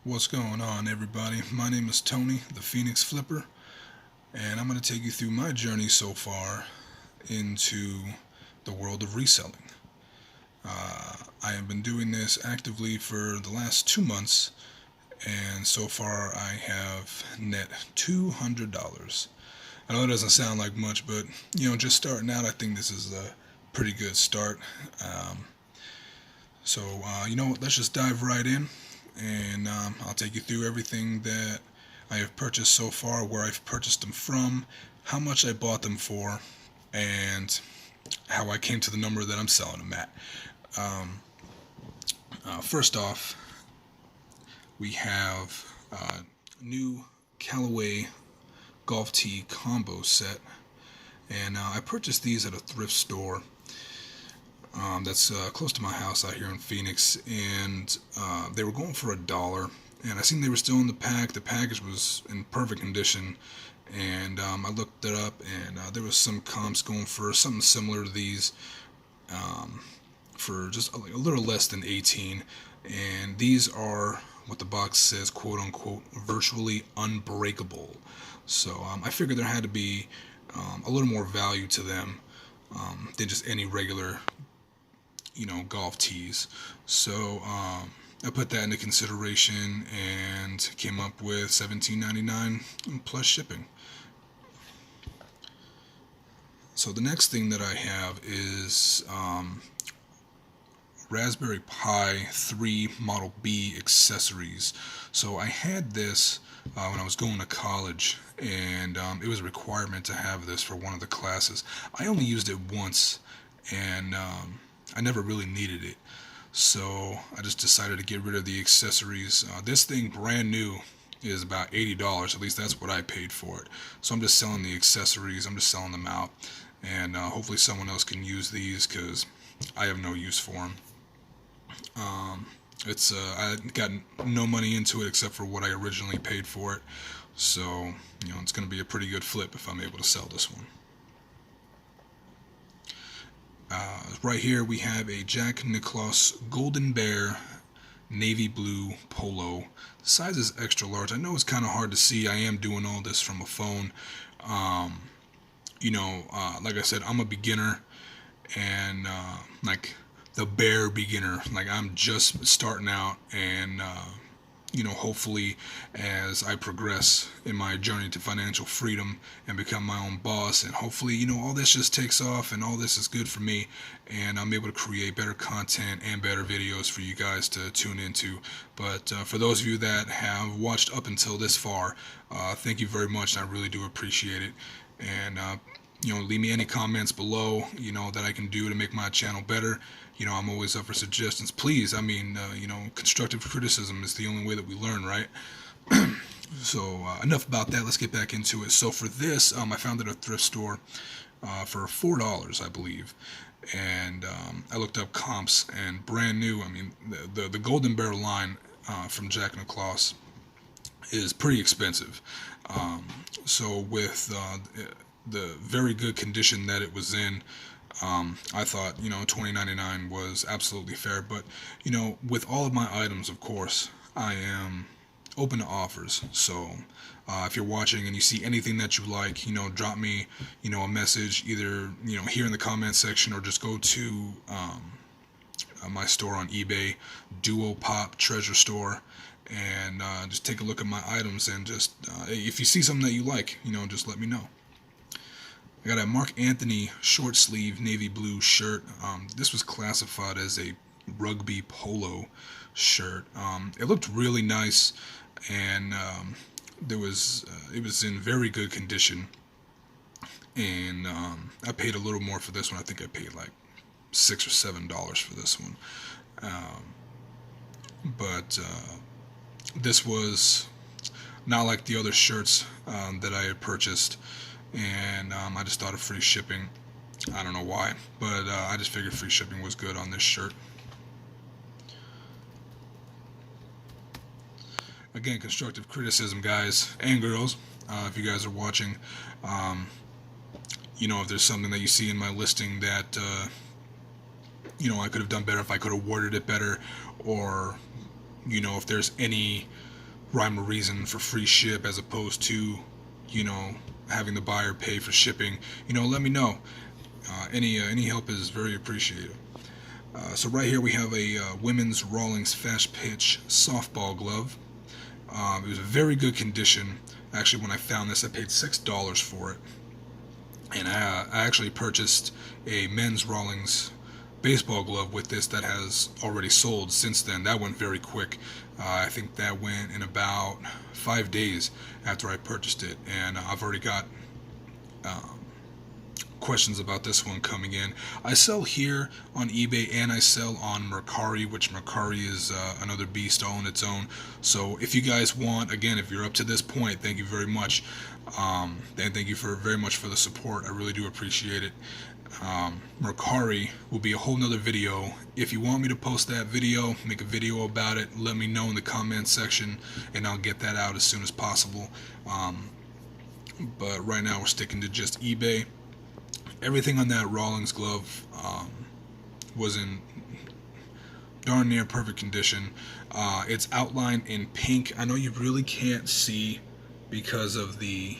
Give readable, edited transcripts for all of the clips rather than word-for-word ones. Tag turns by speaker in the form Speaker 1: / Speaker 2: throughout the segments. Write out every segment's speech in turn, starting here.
Speaker 1: What's going on, everybody? My name is Tony, the Phoenix Flipper, and I'm going to take you through my journey so far into the world of reselling. I have been doing this actively for the last 2 months, and so far I have net $200. I know it doesn't sound like much, but just starting out, I think this is a pretty good start. Um, so, let's just dive right in, and I'll take you through everything that I have purchased so far, where I've purchased them from, how much I bought them for, and how I came to the number that I'm selling them at. Um, First off, we have new Callaway golf tee combo set, and I purchased these at a thrift store that's close to my house out here in Phoenix, and they were going for $1. And I seen they were still in the pack. The package was in perfect condition, and I looked it up, and there was some comps going for something similar to these, for just a little less than 18. And these are what the box says, quote unquote, virtually unbreakable. So I figured there had to be a little more value to them than just any regular golf tees. So I put that into consideration and came up with $17.99 plus shipping. So the next thing that I have is Raspberry Pi 3 Model B accessories. So I had this when I was going to college, and it was a requirement to have this for one of the classes. I only used it once, and I never really needed it. So I just decided to get rid of the accessories. This thing, brand new, is about $80. At least that's what I paid for it. So I'm just selling the accessories. I'm just selling them out, and hopefully someone else can use these because I have no use for them. I got no money into it except for what I originally paid for it. So it's going to be a pretty good flip if I'm able to sell this one. Right here we have a Jack Nicklaus Golden Bear navy blue polo. The size is extra large. I know it's kind of hard to see. I am doing all this from a phone. Like I said, I'm a beginner, and like the bare beginner. Like I'm just starting out, and hopefully as I progress in my journey to financial freedom and become my own boss, and hopefully all this just takes off and all this is good for me, and I'm able to create better content and better videos for you guys to tune into. But for those of you that have watched up until this far, thank you very much, and I really do appreciate it. And leave me any comments below, that I can do to make my channel better. I'm always up for suggestions. Please, constructive criticism is the only way that we learn, right? So enough about that. Let's get back into it. So for this, I found it at a thrift store for $4, I believe. And I looked up comps, and brand new. The Golden Bear line from Jack Nicklaus is pretty expensive. So with the very good condition that it was in, I thought $20.99 was absolutely fair. But with all of my items, of course, I am open to offers. So if you're watching and you see anything that you like, drop me a message, either here in the comment section, or just go to my store on eBay, Duo Pop Treasure Store, and just take a look at my items, and just if you see something that you like, just let me know. I got a Mark Anthony short sleeve navy blue shirt. This was classified as a rugby polo shirt. It looked really nice, and it was in very good condition. And I paid a little more for this one. I think I paid like $6 or $7 for this one. But this was not like the other shirts that I had purchased. And I just thought of free shipping. I don't know why, but I just figured free shipping was good on this shirt. Again, constructive criticism, guys and girls, if you guys are watching. If there's something that you see in my listing that I could have done better, if I could have worded it better, or if there's any rhyme or reason for free ship as opposed to, you know, having the buyer pay for shipping, let me know. Any help is very appreciated. So right here we have a women's Rawlings fast pitch softball glove. It was a very good condition. Actually, when I found this, I paid $6 for it, and I actually purchased a men's Rawlings baseball glove with this that has already sold since then. That went very quick. I think that went in about 5 days after I purchased it, and I've already got um, questions about this one coming in. I sell here on eBay and I sell on Mercari, which Mercari is another beast all on its own. So if you guys want, again, if you're up to this point, thank you very much. And thank you very much for the support. I really do appreciate it. Mercari will be a whole nother video. If you want me to post that video, make a video about it, let me know in the comments section, and I'll get that out as soon as possible. But right now we're sticking to just eBay. Everything on that Rawlings glove was in darn near perfect condition. It's outlined in pink. I know you really can't see because of the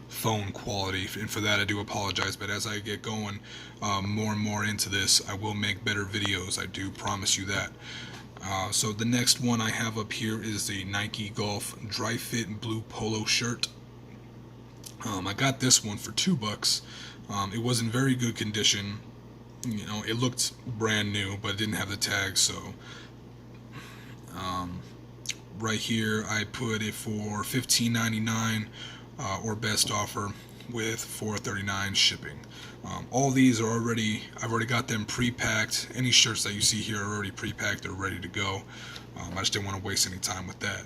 Speaker 1: phone quality, and for that I do apologize, but as I get going more and more into this, I will make better videos. I do promise you that. So the next one I have up here is the Nike Golf Dry Fit Blue Polo shirt. I got this one for $2. It was in very good condition. It looked brand new, but it didn't have the tag. So right here, I put it for $15.99 or best offer with $4.39 shipping. All these are I've already got them pre-packed. Any shirts that you see here are already pre-packed. They're ready to go. I just didn't want to waste any time with that.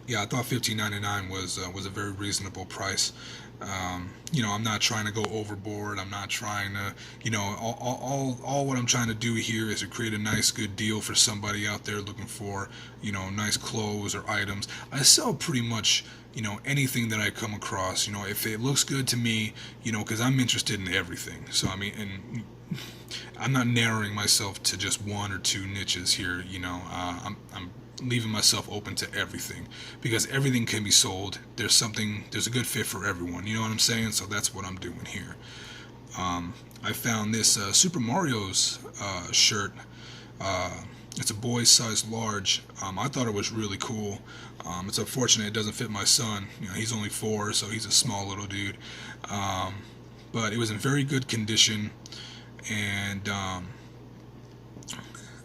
Speaker 1: Yeah, I thought $15.99 was a very reasonable price. I'm not trying to go overboard. I'm not trying to, all what I'm trying to do here is to create a nice, good deal for somebody out there looking for, nice clothes or items. I sell pretty much, anything that I come across. If it looks good to me, because I'm interested in everything. So and I'm not narrowing myself to just one or two niches here. I'm leaving myself open to everything, because everything can be sold. There's a good fit for everyone, you know what I'm saying? So that's what I'm doing here. I found this Super Mario's shirt. It's a boy's size large. I thought it was really cool. It's unfortunate it doesn't fit my son. He's only 4, so he's a small little dude. But it was in very good condition, and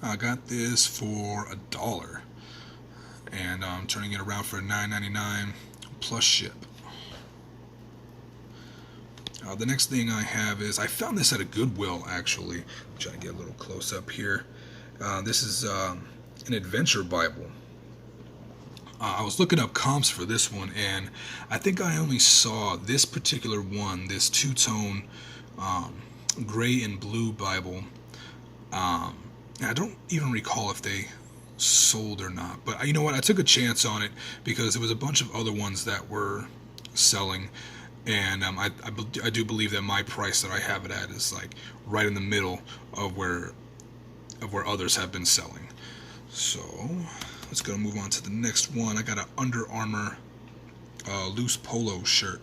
Speaker 1: I got this for $1. And I'm turning it around for $9.99 plus ship. The next thing I have is, I found this at a Goodwill, actually. I'm trying to get a little close up here. This is an adventure Bible. I was looking up comps for this one, and I think I only saw this particular one, this two-tone gray and blue Bible. I don't even recall if they sold or not, but you know what, I took a chance on it because there was a bunch of other ones that were selling, and I do believe that my price that I have it at is like right in the middle of where others have been selling. So let's go move on to the next one. I got an Under Armour loose polo shirt.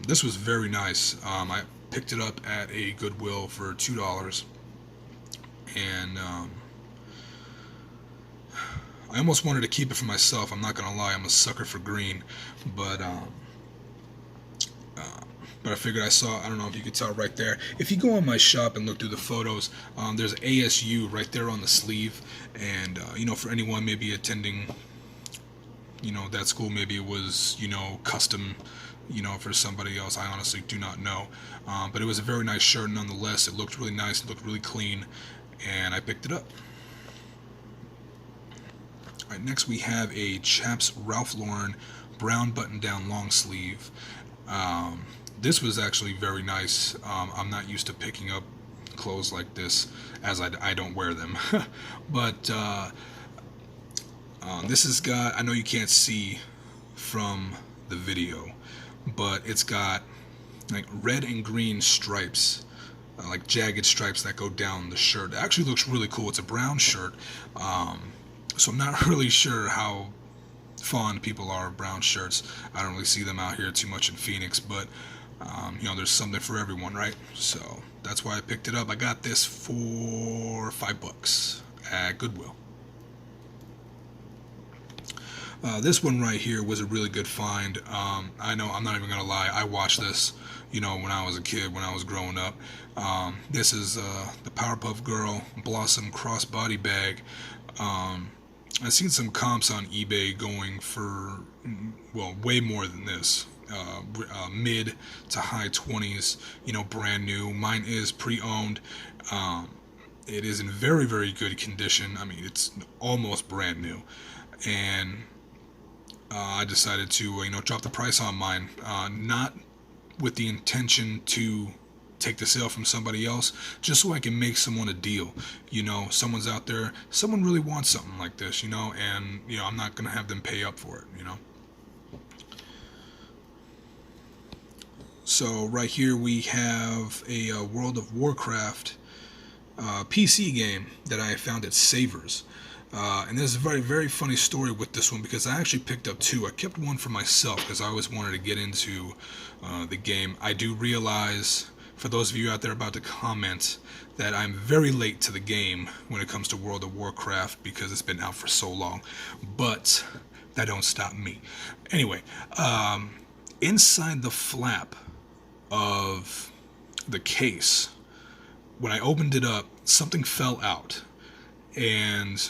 Speaker 1: This was very nice. I picked it up at a Goodwill for $2, and I almost wanted to keep it for myself. I'm not gonna lie, I'm a sucker for green, but I figured I don't know if you could tell right there. If you go on my shop and look through the photos, there's ASU right there on the sleeve, and for anyone maybe attending, that school, maybe it was, custom, for somebody else. I honestly do not know, but it was a very nice shirt nonetheless. It looked really nice, it looked really clean, and I picked it up. Alright, next we have a Chaps Ralph Lauren brown button-down long sleeve. This was actually very nice. I'm not used to picking up clothes like this, as I don't wear them. But this has got, I know you can't see from the video, but it's got like red and green stripes, like jagged stripes that go down the shirt. It actually looks really cool. It's a brown shirt. So I'm not really sure how fond people are of brown shirts. I don't really see them out here too much in Phoenix, but there's something for everyone, right? So that's why I picked it up. I got this for $5 at Goodwill. This one right here was a really good find. I know, I'm not even gonna lie. I watched this, when I was a kid, when I was growing up. This is the Powerpuff Girl Blossom crossbody bag. I've seen some comps on eBay going for, well, way more than this. Mid to high 20s, brand new. Mine is pre-owned. It is in very, very good condition. I mean, it's almost brand new. And I decided to, drop the price on mine. Not with the intention to take the sale from somebody else, just so I can make someone a deal. Someone's out there, someone really wants something like this, and I'm not gonna have them pay up for it. So right here we have a World of Warcraft PC game that I found at Savers. And there's a very, very funny story with this one because I actually picked up two. I kept one for myself because I always wanted to get into the game. I do realize, for those of you out there about to comment, that I'm very late to the game when it comes to World of Warcraft because it's been out for so long. But that don't stop me. Anyway, inside the flap of the case, when I opened it up, something fell out. And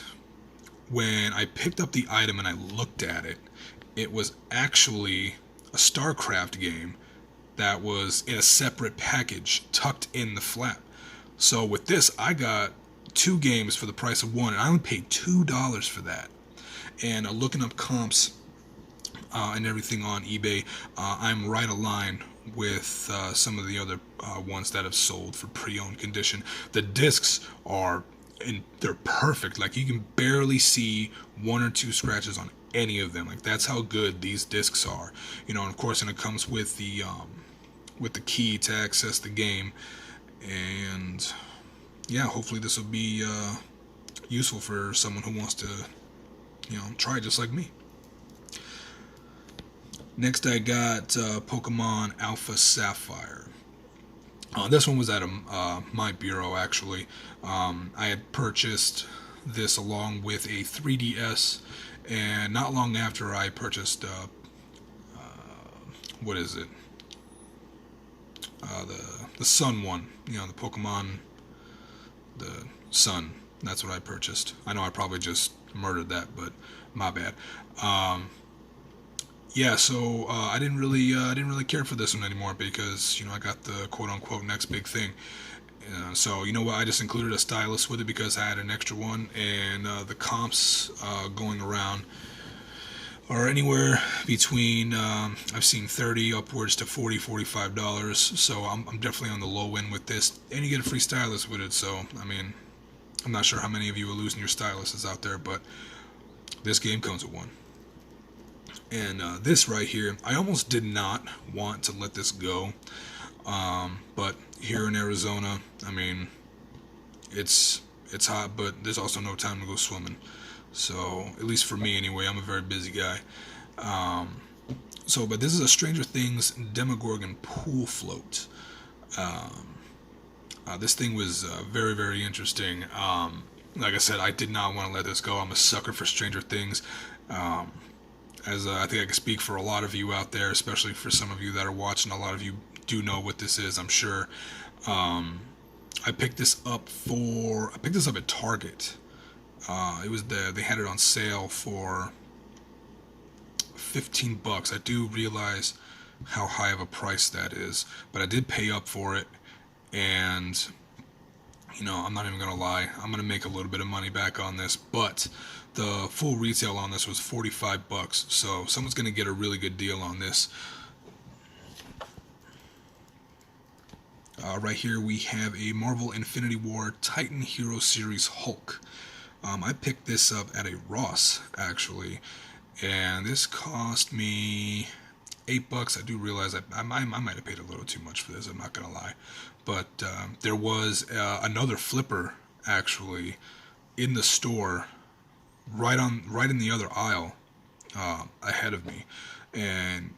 Speaker 1: when I picked up the item and I looked at it, it was actually a StarCraft game that was in a separate package tucked in the flap. So with this, I got two games for the price of one, and I only paid $2 for that. And looking up comps and everything on eBay, I'm right aligned with some of the other ones that have sold for pre-owned condition. The discs are, and they're perfect. Like, you can barely see one or two scratches on any of them. Like, that's how good these discs are. And of course, and it comes with the key to access the game. And yeah, hopefully this will be useful for someone who wants to try just like me. Next I got Pokemon Alpha Sapphire. This one was at my bureau, actually. I had purchased this along with a 3DS, and not long after I purchased, what is it? The Sun one, the Pokemon, the Sun. That's what I purchased. I know I probably just murdered that, but my bad. Yeah, so I didn't really care for this one anymore because I got the quote unquote next big thing. So you know what? I just included a stylus with it because I had an extra one, and the comps going around are anywhere between I've seen $30 upwards to $40, $45. So I'm definitely on the low end with this, and you get a free stylus with it. So I mean, I'm not sure how many of you are losing your styluses out there, but this game comes with one. And this right here, I almost did not want to let this go, but here in Arizona, I mean, it's hot, but there's also no time to go swimming. So at least for me anyway, I'm a very busy guy. But this is a Stranger Things Demogorgon pool float. This thing was very, very interesting. Like I said, I did not want to let this go. I'm a sucker for Stranger Things. As I think I can speak for a lot of you out there, especially for some of you that are watching. A lot of you do know what this is, I'm sure. I picked this up at Target. They had it on sale for $15. I do realize how high of a price that is, but I did pay up for it, and I'm not even gonna lie, I'm gonna make a little bit of money back on this, but the full retail on this was $45, so someone's gonna get a really good deal on this. Right here we have a Marvel Infinity War Titan Hero Series Hulk. I picked this up at a Ross, actually, and this cost me $8. I do realize I might have paid a little too much for this, I'm not gonna lie, but there was another flipper actually in the store right in the other aisle ahead of me, and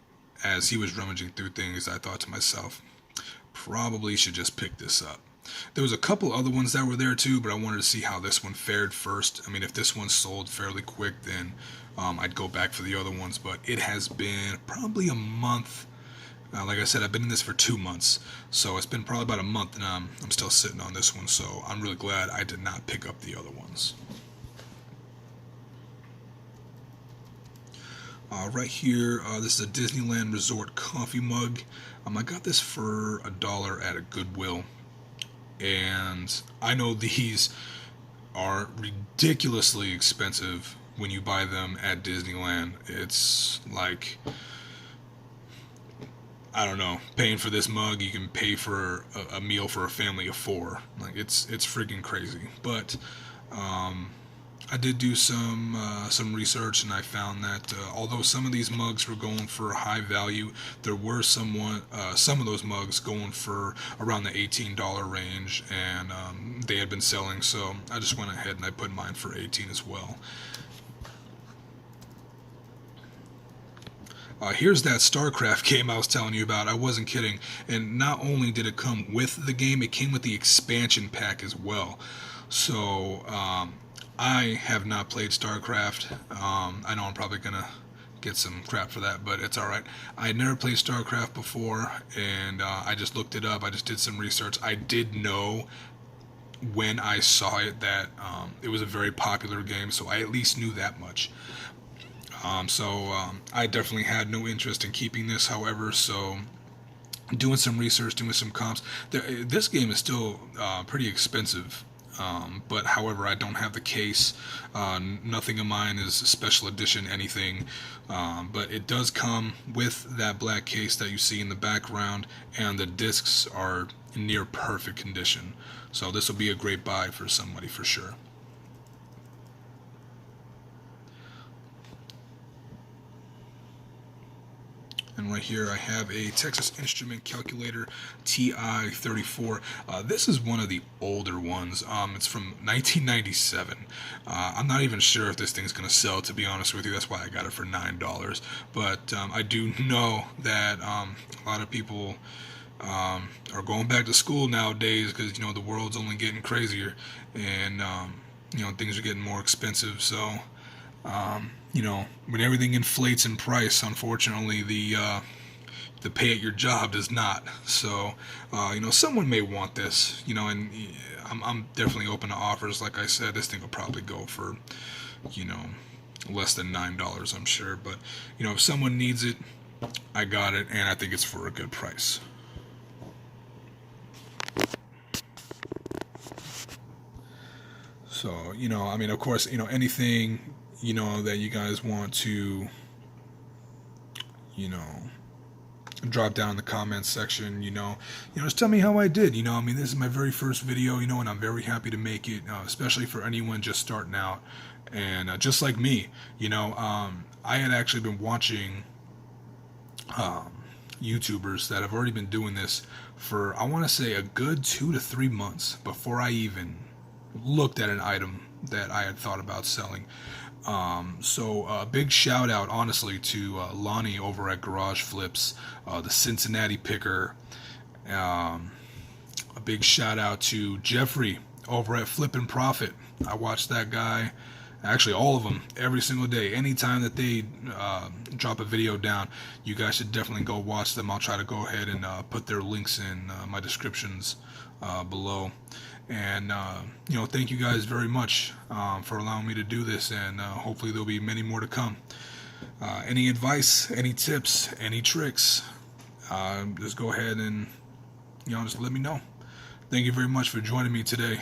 Speaker 1: as he was rummaging through things, I thought to myself, probably should just pick this up. There was a couple other ones that were there too, but I wanted to see how this one fared first. I mean, if this one sold fairly quick, then I'd go back for the other ones. But it has been probably a month. Like I said, I've been in this for 2 months, so it's been probably about a month, and I'm still sitting on this one. So I'm really glad I did not pick up the other ones. Right here, this is a Disneyland Resort coffee mug. I got this for $1 at a Goodwill, and I know these are ridiculously expensive when you buy them at Disneyland. It's like, I don't know, paying for this mug, you can pay for a meal for a family of four. Like, it's freaking crazy. But I did do some research, and I found that although some of these mugs were going for high value, there were some of those mugs going for around the $18 range, and they had been selling. So I just went ahead and I put mine for 18 as well. Here's that StarCraft game I was telling you about. I wasn't kidding. And not only did it come with the game, it came with the expansion pack as well. So I have not played StarCraft. I know I'm probably going to get some crap for that, but it's alright. I had never played StarCraft before, and I just looked it up. I just did some research. I did know when I saw it that it was a very popular game, so I at least knew that much. I definitely had no interest in keeping this, however, so doing some research, doing some comps. This game is still pretty expensive, but however, I don't have the case. Nothing of mine is a special edition, anything, but it does come with that black case that you see in the background, and the discs are in near perfect condition. So this will be a great buy for somebody for sure. And right here I have a Texas Instrument Calculator TI-34. This is one of the older ones. It's from 1997. I'm not even sure if this thing's going to sell, to be honest with you. That's why I got it for $9. But I do know that a lot of people are going back to school nowadays because, the world's only getting crazier, and, things are getting more expensive. So when everything inflates in price, unfortunately, the pay at your job does not. So, someone may want this, and I'm definitely open to offers. Like I said, this thing will probably go for, less than $9, I'm sure. But, if someone needs it, I got it, and I think it's for a good price. So, of course, anything that you guys want to, drop down in the comments section, just tell me how I did. This is my very first video, and I'm very happy to make it, especially for anyone just starting out. And just like me, I had actually been watching YouTubers that have already been doing this for, I want to say, a good 2 to 3 months before I even looked at an item that I had thought about selling. So a big shout out, honestly, to Lonnie over at Garage Flips, the Cincinnati Picker. A big shout out to Jeffrey over at Flippin Profit. I watch that guy, actually all of them, every single day. Anytime that they drop a video down, you guys should definitely go watch them. I'll try to go ahead and put their links in my descriptions below. And thank you guys very much for allowing me to do this, and hopefully there'll be many more to come. Any advice, any tips, any tricks, just go ahead and just let me know. Thank you very much for joining me today.